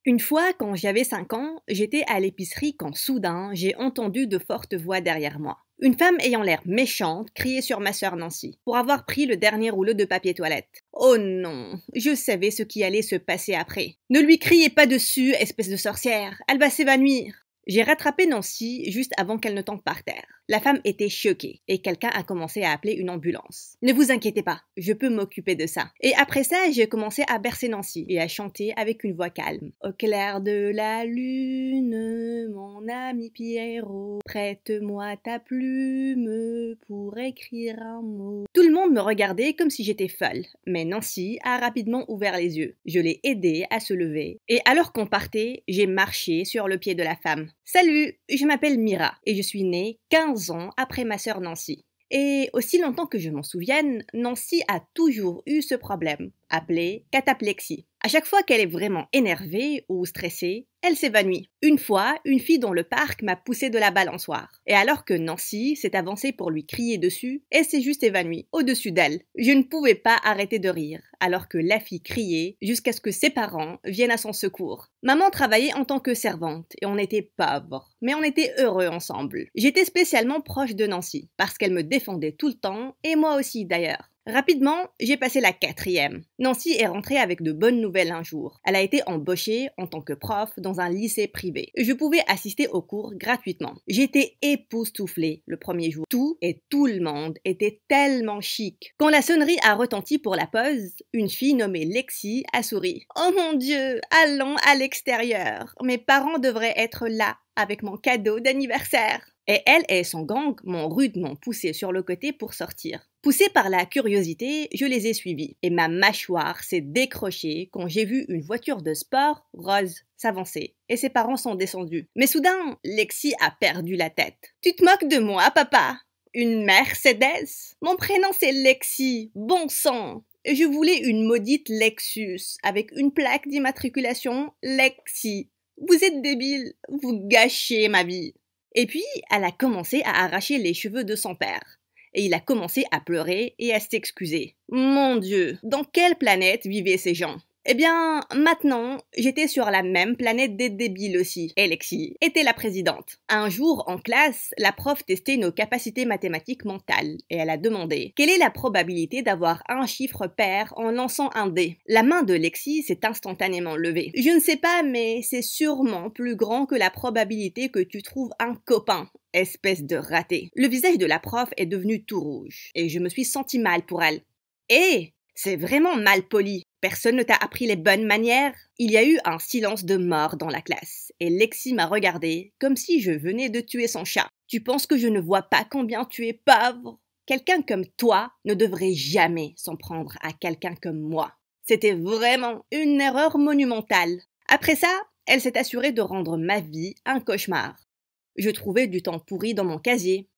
Une fois, quand j'avais 5 ans, j'étais à l'épicerie quand soudain, j'ai entendu de fortes voix derrière moi. Une femme ayant l'air méchante criait sur ma sœur Nancy pour avoir pris le dernier rouleau de papier toilette. Oh non, je savais ce qui allait se passer après. Ne lui criez pas dessus, espèce de sorcière, elle va s'évanouir. J'ai rattrapé Nancy juste avant qu'elle ne tombe par terre. La femme était choquée et quelqu'un a commencé à appeler une ambulance. Ne vous inquiétez pas, je peux m'occuper de ça. Et après ça, j'ai commencé à bercer Nancy et à chanter avec une voix calme. Au clair de la lune, mon ami Pierrot, prête-moi ta plume pour écrire un mot. Tout le monde me regardait comme si j'étais folle, mais Nancy a rapidement ouvert les yeux. Je l'ai aidée à se lever et alors qu'on partait, j'ai marché sur le pied de la femme. Salut, je m'appelle Mira et je suis née 15 ans après ma sœur Nancy. Et aussi longtemps que je m'en souvienne, Nancy a toujours eu ce problème, appelé cataplexie. À chaque fois qu'elle est vraiment énervée ou stressée, elle s'évanouit. Une fois, une fille dans le parc m'a poussée de la balançoire. Et alors que Nancy s'est avancée pour lui crier dessus, elle s'est juste évanouie, au-dessus d'elle. Je ne pouvais pas arrêter de rire, alors que la fille criait jusqu'à ce que ses parents viennent à son secours. Maman travaillait en tant que servante et on était pauvres, mais on était heureux ensemble. J'étais spécialement proche de Nancy, parce qu'elle me défendait tout le temps, et moi aussi d'ailleurs. Rapidement, j'ai passé la 4e. Nancy est rentrée avec de bonnes nouvelles un jour. Elle a été embauchée en tant que prof dans un lycée privé. Je pouvais assister aux cours gratuitement. J'étais époustouflée le premier jour. Tout et tout le monde était tellement chic. Quand la sonnerie a retenti pour la pause, une fille nommée Lexi a souri. « Oh mon Dieu, allons à l'extérieur. Mes parents devraient être là avec mon cadeau d'anniversaire. » Et elle et son gang m'ont rudement poussé sur le côté pour sortir. Poussée par la curiosité, je les ai suivis et ma mâchoire s'est décrochée quand j'ai vu une voiture de sport rose s'avancer et ses parents sont descendus. Mais soudain, Lexi a perdu la tête. « Tu te moques de moi, papa? Une Mercedes? Mon prénom c'est Lexi, bon sang! Je voulais une maudite Lexus avec une plaque d'immatriculation Lexi. Vous êtes débile, vous gâchez ma vie. » Et puis, elle a commencé à arracher les cheveux de son père. Et il a commencé à pleurer et à s'excuser. Mon Dieu, dans quelle planète vivaient ces gens? Eh bien, maintenant, j'étais sur la même planète des débiles aussi. Et Lexi était la présidente. Un jour, en classe, la prof testait nos capacités mathématiques mentales et elle a demandé « Quelle est la probabilité d'avoir un chiffre pair en lançant un dé ?» La main de Lexi s'est instantanément levée. « Je ne sais pas, mais c'est sûrement plus grand que la probabilité que tu trouves un copain. » Espèce de raté. Le visage de la prof est devenu tout rouge et je me suis sentie mal pour elle. Hé, c'est vraiment mal poli. Personne ne t'a appris les bonnes manières? Il y a eu un silence de mort dans la classe et Lexi m'a regardée comme si je venais de tuer son chat. Tu penses que je ne vois pas combien tu es pauvre? Quelqu'un comme toi ne devrait jamais s'en prendre à quelqu'un comme moi. C'était vraiment une erreur monumentale. Après ça, elle s'est assurée de rendre ma vie un cauchemar. Je trouvais du temps pourri dans mon casier,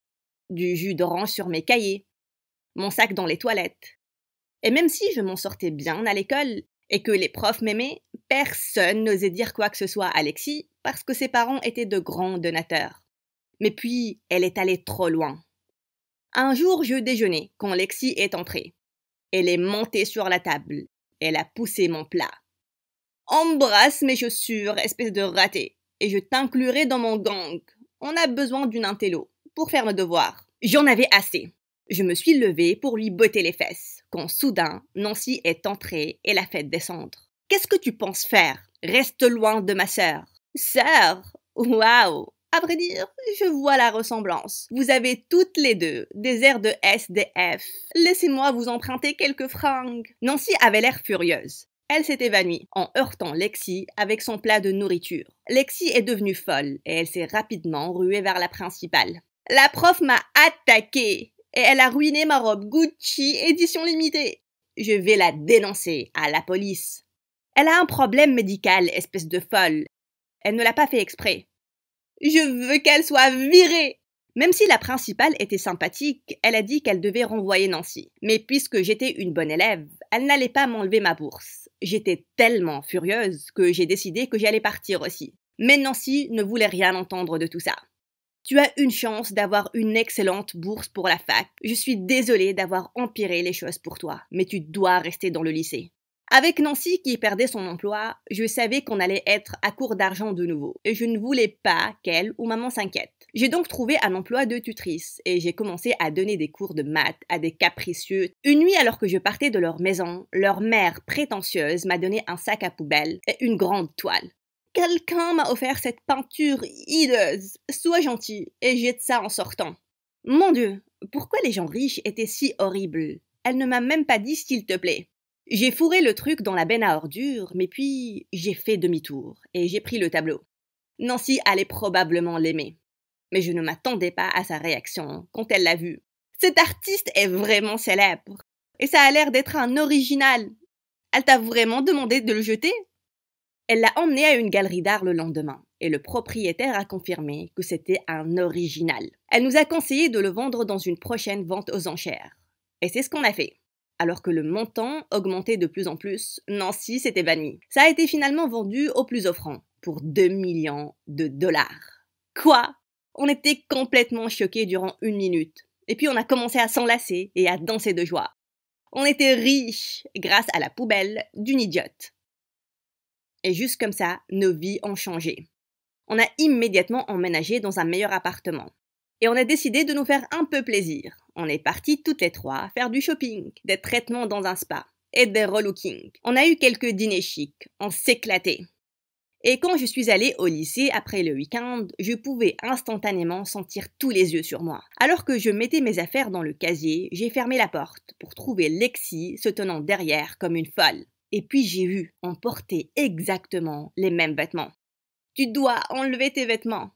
du jus d'orange sur mes cahiers, mon sac dans les toilettes. Et même si je m'en sortais bien à l'école et que les profs m'aimaient, personne n'osait dire quoi que ce soit à Lexi parce que ses parents étaient de grands donateurs. Mais puis, elle est allée trop loin. Un jour, je déjeunais quand Lexi est entrée. Elle est montée sur la table. Elle a poussé mon plat. « Embrasse mes chaussures, espèce de raté, et je t'inclurai dans mon gang. On a besoin d'une intello pour faire nos devoirs. » J'en avais assez. Je me suis levée pour lui botter les fesses, quand soudain, Nancy est entrée et l'a fait descendre. « Qu'est-ce que tu penses faire? Reste loin de ma sœur. »« Sœur? Waouh! À vrai dire, je vois la ressemblance. Vous avez toutes les deux des airs de SDF. Laissez-moi vous emprunter quelques fringues. » Nancy avait l'air furieuse. Elle s'est évanouie en heurtant Lexi avec son plat de nourriture. Lexi est devenue folle et elle s'est rapidement ruée vers la principale. « La prof m'a attaquée et elle a ruiné ma robe Gucci édition limitée. Je vais la dénoncer à la police. Elle a un problème médical, espèce de folle. Elle ne l'a pas fait exprès. Je veux qu'elle soit virée. » Même si la principale était sympathique, elle a dit qu'elle devait renvoyer Nancy. Mais puisque j'étais une bonne élève, elle n'allait pas m'enlever ma bourse. J'étais tellement furieuse que j'ai décidé que j'allais partir aussi. Mais Nancy ne voulait rien entendre de tout ça. « Tu as une chance d'avoir une excellente bourse pour la fac. Je suis désolée d'avoir empiré les choses pour toi, mais tu dois rester dans le lycée. » Avec Nancy qui perdait son emploi, je savais qu'on allait être à court d'argent de nouveau et je ne voulais pas qu'elle ou maman s'inquiète. J'ai donc trouvé un emploi de tutrice et j'ai commencé à donner des cours de maths à des capricieux. Une nuit, alors que je partais de leur maison, leur mère prétentieuse m'a donné un sac à poubelle et une grande toile. Quelqu'un m'a offert cette peinture hideuse. Sois gentil et jette ça en sortant. Mon Dieu, pourquoi les gens riches étaient si horribles? Elle ne m'a même pas dit s'il te plaît. J'ai fourré le truc dans la benne à ordures, mais puis j'ai fait demi-tour et j'ai pris le tableau. Nancy allait probablement l'aimer. Mais je ne m'attendais pas à sa réaction quand elle l'a vu. Cet artiste est vraiment célèbre. Et ça a l'air d'être un original. Elle t'a vraiment demandé de le jeter? Elle l'a emmené à une galerie d'art le lendemain, et le propriétaire a confirmé que c'était un original. Elle nous a conseillé de le vendre dans une prochaine vente aux enchères. Et c'est ce qu'on a fait. Alors que le montant augmentait de plus en plus, Nancy s'est évanouie. Ça a été finalement vendu au plus offrant, pour 2 millions de dollars. Quoi? On était complètement choqués durant 1 minute. Et puis on a commencé à s'enlacer et à danser de joie. On était riches grâce à la poubelle d'une idiote. Et juste comme ça, nos vies ont changé. On a immédiatement emménagé dans un meilleur appartement. Et on a décidé de nous faire un peu plaisir. On est partis toutes les trois faire du shopping, des traitements dans un spa et des relookings. On a eu quelques dîners chics, on s'éclatait. Et quand je suis allée au lycée après le week-end, je pouvais instantanément sentir tous les yeux sur moi. Alors que je mettais mes affaires dans le casier, j'ai fermé la porte pour trouver Lexi se tenant derrière comme une folle. Et puis j'ai vu, on portait exactement les mêmes vêtements. Tu dois enlever tes vêtements.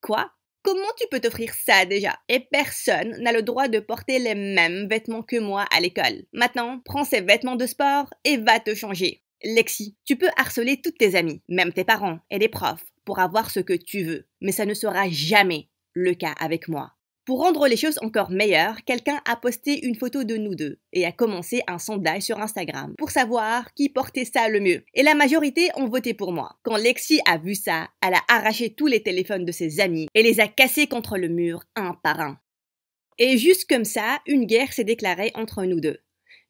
Quoi? Comment tu peux t'offrir ça déjà? Et personne n'a le droit de porter les mêmes vêtements que moi à l'école. Maintenant, prends ces vêtements de sport et va te changer. Lexi, tu peux harceler toutes tes amies, même tes parents et les profs, pour avoir ce que tu veux. Mais ça ne sera jamais le cas avec moi. Pour rendre les choses encore meilleures, quelqu'un a posté une photo de nous deux et a commencé un sondage sur Instagram pour savoir qui portait ça le mieux. Et la majorité ont voté pour moi. Quand Lexi a vu ça, elle a arraché tous les téléphones de ses amis et les a cassés contre le mur un par un. Et juste comme ça, une guerre s'est déclarée entre nous deux.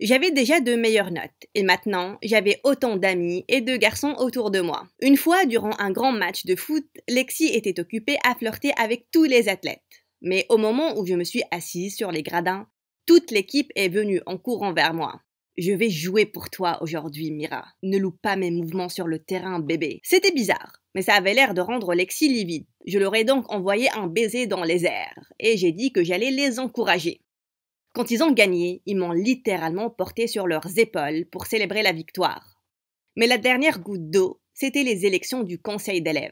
J'avais déjà de meilleures notes et maintenant j'avais autant d'amis et de garçons autour de moi. Une fois, durant un grand match de foot, Lexi était occupée à flirter avec tous les athlètes. Mais au moment où je me suis assise sur les gradins, toute l'équipe est venue en courant vers moi. Je vais jouer pour toi aujourd'hui, Mira. Ne loupe pas mes mouvements sur le terrain, bébé. C'était bizarre, mais ça avait l'air de rendre Lexi livide. Je leur ai donc envoyé un baiser dans les airs et j'ai dit que j'allais les encourager. Quand ils ont gagné, ils m'ont littéralement porté sur leurs épaules pour célébrer la victoire. Mais la dernière goutte d'eau, c'était les élections du conseil d'élèves.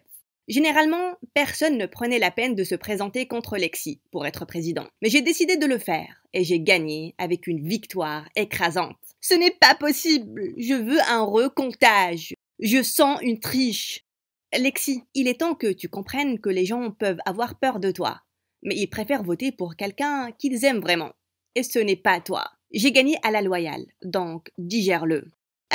Généralement, personne ne prenait la peine de se présenter contre Lexi pour être président. Mais j'ai décidé de le faire et j'ai gagné avec une victoire écrasante. Ce n'est pas possible! Je veux un recomptage! Je sens une triche! Lexi, il est temps que tu comprennes que les gens peuvent avoir peur de toi, mais ils préfèrent voter pour quelqu'un qu'ils aiment vraiment. Et ce n'est pas toi. J'ai gagné à la loyale, donc digère-le.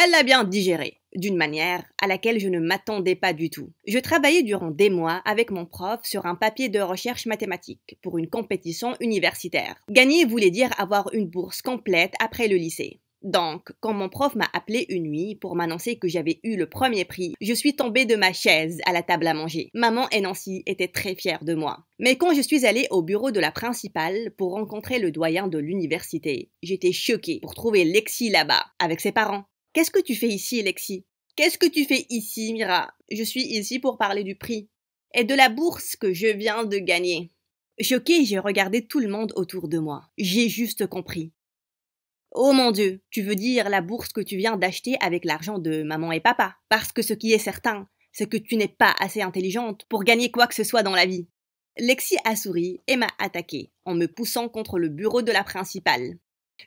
Elle l'a bien digéré, d'une manière à laquelle je ne m'attendais pas du tout. Je travaillais durant des mois avec mon prof sur un papier de recherche mathématique pour une compétition universitaire. Gagner voulait dire avoir une bourse complète après le lycée. Donc, quand mon prof m'a appelé une nuit pour m'annoncer que j'avais eu le premier prix, je suis tombée de ma chaise à la table à manger. Maman et Nancy étaient très fiers de moi. Mais quand je suis allée au bureau de la principale pour rencontrer le doyen de l'université, j'étais choquée pour trouver Lexi là-bas, avec ses parents. « Qu'est-ce que tu fais ici, Lexi? Qu'est-ce que tu fais ici, Mira? Je suis ici pour parler du prix. Et de la bourse que je viens de gagner. » Choquée, j'ai regardé tout le monde autour de moi. J'ai juste compris. Oh mon Dieu, tu veux dire la bourse que tu viens d'acheter avec l'argent de maman et papa? Parce que ce qui est certain, c'est que tu n'es pas assez intelligente pour gagner quoi que ce soit dans la vie. Lexi a souri et m'a attaquée en me poussant contre le bureau de la principale.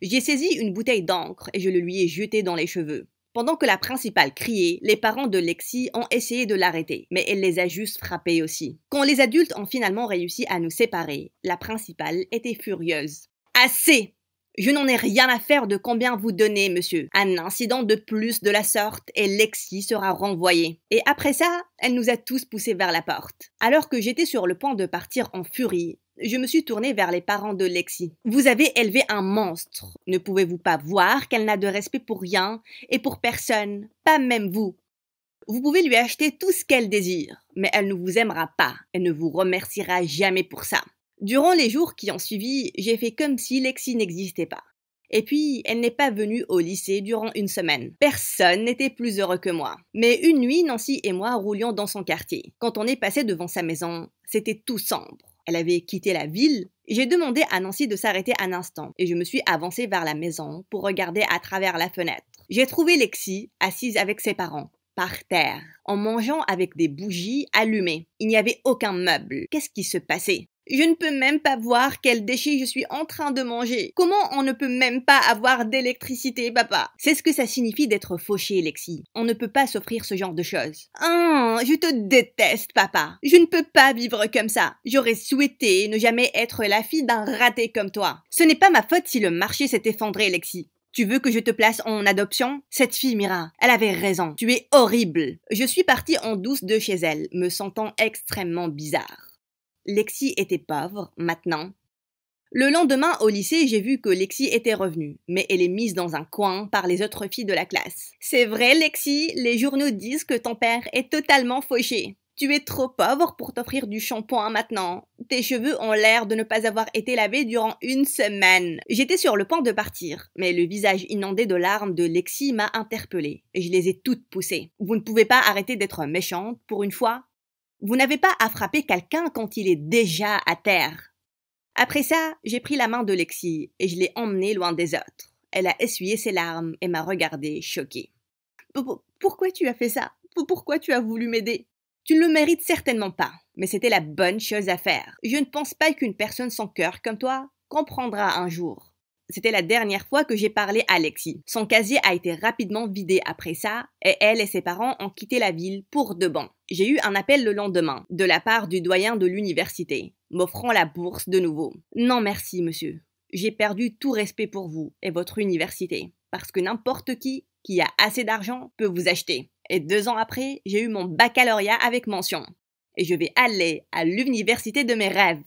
J'ai saisi une bouteille d'encre et je le lui ai jetée dans les cheveux. Pendant que la principale criait, les parents de Lexi ont essayé de l'arrêter, mais elle les a juste frappés aussi. Quand les adultes ont finalement réussi à nous séparer, la principale était furieuse. « Assez! Je n'en ai rien à faire de combien vous donnez, monsieur. Un incident de plus de la sorte et Lexi sera renvoyée. » Et après ça, elle nous a tous poussés vers la porte. Alors que j'étais sur le point de partir en furie, Je me suis tournée vers les parents de Lexi. Vous avez élevé un monstre. Ne pouvez-vous pas voir qu'elle n'a de respect pour rien et pour personne, pas même vous? Vous pouvez lui acheter tout ce qu'elle désire, mais elle ne vous aimera pas. Elle ne vous remerciera jamais pour ça. Durant les jours qui ont suivi, j'ai fait comme si Lexi n'existait pas. Et puis, elle n'est pas venue au lycée durant une semaine. Personne n'était plus heureux que moi. Mais une nuit, Nancy et moi roulions dans son quartier. Quand on est passé devant sa maison, c'était tout sombre. Elle avait quitté la ville. J'ai demandé à Nancy de s'arrêter un instant et je me suis avancée vers la maison pour regarder à travers la fenêtre. J'ai trouvé Lexi assise avec ses parents, par terre, en mangeant avec des bougies allumées. Il n'y avait aucun meuble. Qu'est-ce qui se passait? Je ne peux même pas voir quel déchet je suis en train de manger. Comment on ne peut même pas avoir d'électricité, papa? C'est ce que ça signifie d'être fauché, Lexi. On ne peut pas s'offrir ce genre de choses. Je te déteste, papa. Je ne peux pas vivre comme ça. J'aurais souhaité ne jamais être la fille d'un raté comme toi. Ce n'est pas ma faute si le marché s'est effondré, Lexi. Tu veux que je te place en adoption? Cette fille, Mira, elle avait raison. Tu es horrible. Je suis partie en douce de chez elle, me sentant extrêmement bizarre. Lexi était pauvre, maintenant. Le lendemain, au lycée, j'ai vu que Lexi était revenue, mais elle est mise dans un coin par les autres filles de la classe. C'est vrai, Lexi, les journaux disent que ton père est totalement fauché. Tu es trop pauvre pour t'offrir du shampoing maintenant. Tes cheveux ont l'air de ne pas avoir été lavés durant une semaine. J'étais sur le point de partir, mais le visage inondé de larmes de Lexi m'a interpellée, et je les ai toutes poussées. Vous ne pouvez pas arrêter d'être méchante pour une fois? Vous n'avez pas à frapper quelqu'un quand il est déjà à terre. Après ça, j'ai pris la main de Lexi et je l'ai emmenée loin des autres. Elle a essuyé ses larmes et m'a regardée choquée. Pourquoi tu as fait ça? Pourquoi tu as voulu m'aider? Tu ne le mérites certainement pas, mais c'était la bonne chose à faire. Je ne pense pas qu'une personne sans cœur comme toi comprendra un jour. C'était la dernière fois que j'ai parlé à Lexi. Son casier a été rapidement vidé après ça, et elle et ses parents ont quitté la ville pour de bon. J'ai eu un appel le lendemain, de la part du doyen de l'université, m'offrant la bourse de nouveau. Non merci, monsieur. J'ai perdu tout respect pour vous et votre université, parce que n'importe qui a assez d'argent peut vous acheter. Et 2 ans après, j'ai eu mon baccalauréat avec mention. Et je vais aller à l'université de mes rêves.